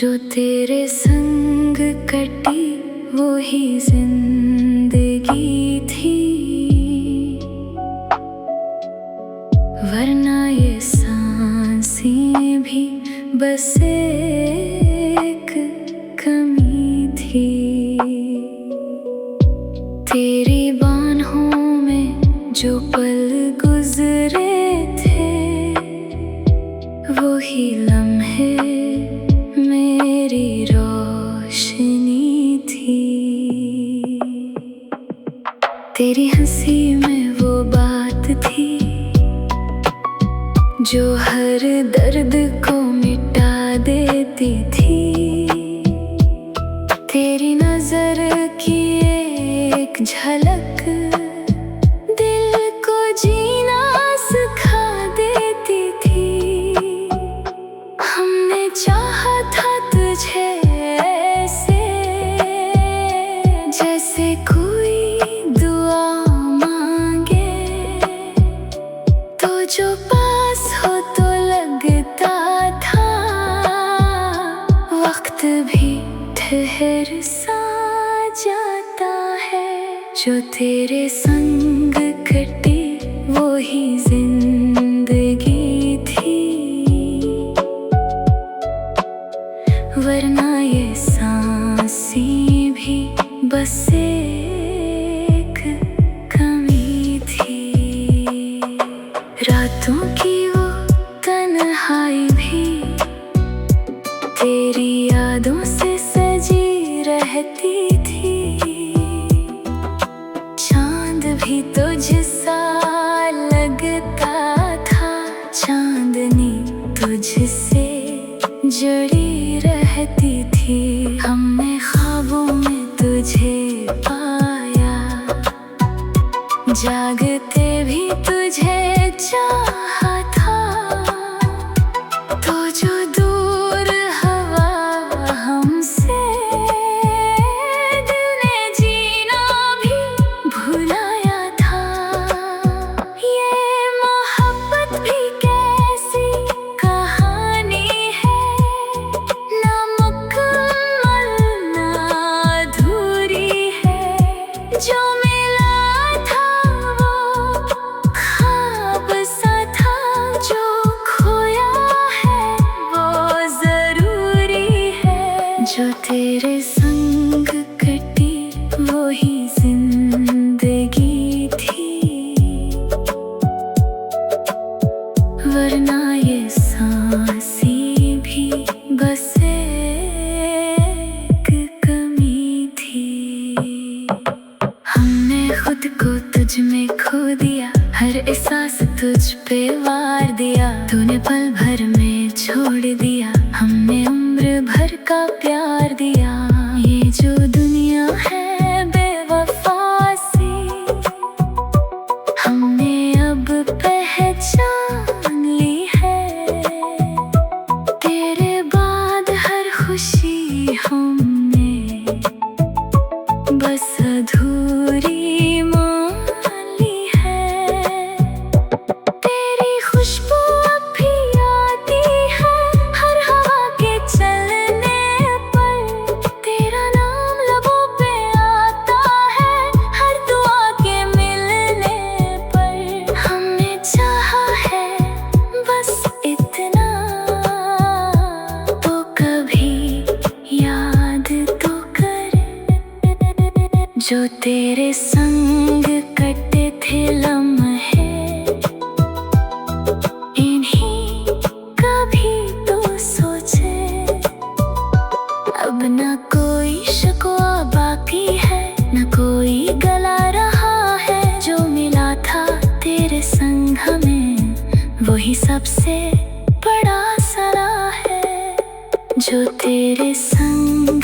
जो तेरे संग कटी वो ही जिंदगी थी, वरना ये सांसें भी बस एक कमी थी। तेरी बाहों में जो पल गुजरे थे वो ही लम्हे मेरी रोशनी थी। तेरी हंसी में वो बात थी जो हर दर्द को मिटा देती थी। तेरी नजर की एक झलक दिल को जीना सिखा देती थी। हमने चाहा था तुझे ऐसे जैसे कोई दुआ मांगे, तो जो पास हो तो लगता था वक्त भी ठहर सा जाता है। जो तेरे संग कटी वो ही जिंदगी थी, वरना ये सांसें भी बस एक कमी थी। रातों की वो तन्हाई भी तेरी यादों से सजी रहती थी। चांद भी तुझसा लगता था, चांदनी तुझसे जुड़ी रहती थी। हमने ख्वाबों में तुझे पाया, जागते भी तुझे चाहा था। तो जो दूर हवा हमसे दिल ने जीना भी भुलाया था। ये मोहब्बत भी कैसी कहानी है, ना मुकम्मल ना अधूरी है। जो मिला था वो ख्वाब सा था, जो खोया है वो जरूरी है। जो तेरे संग कटी वो ही जिंदगी थी, वरना ये सांसें भी बस एक कमी थी। हमने खुद को तुझ में खो दिया, हर एहसास तुझ पे वार दिया। तूने पल भर में छोड़ दिया, हमने उम्र भर का प्यार दिया। ये जो दुनिया है बेवफा सी, हमने अब पहचान ली है। तेरे बाद हर खुशी हमने बस अधूरी मान ली है। तेरी खुशबू अब भी आती है हर हवा के चलने पर। तेरा नाम लबों पे आता है हर दुआ के मिलने पर। हमने चाहा है बस इतना, तो कभी याद तो कर। जो तेरे संग कटे थे लम्हे, इन्हीं कभी तो सोचे। अब न कोई शिकवा बाकी है, न कोई गला रहा है। जो मिला था तेरे संग हमें वही सबसे बड़ा सरा है। जो तेरे संग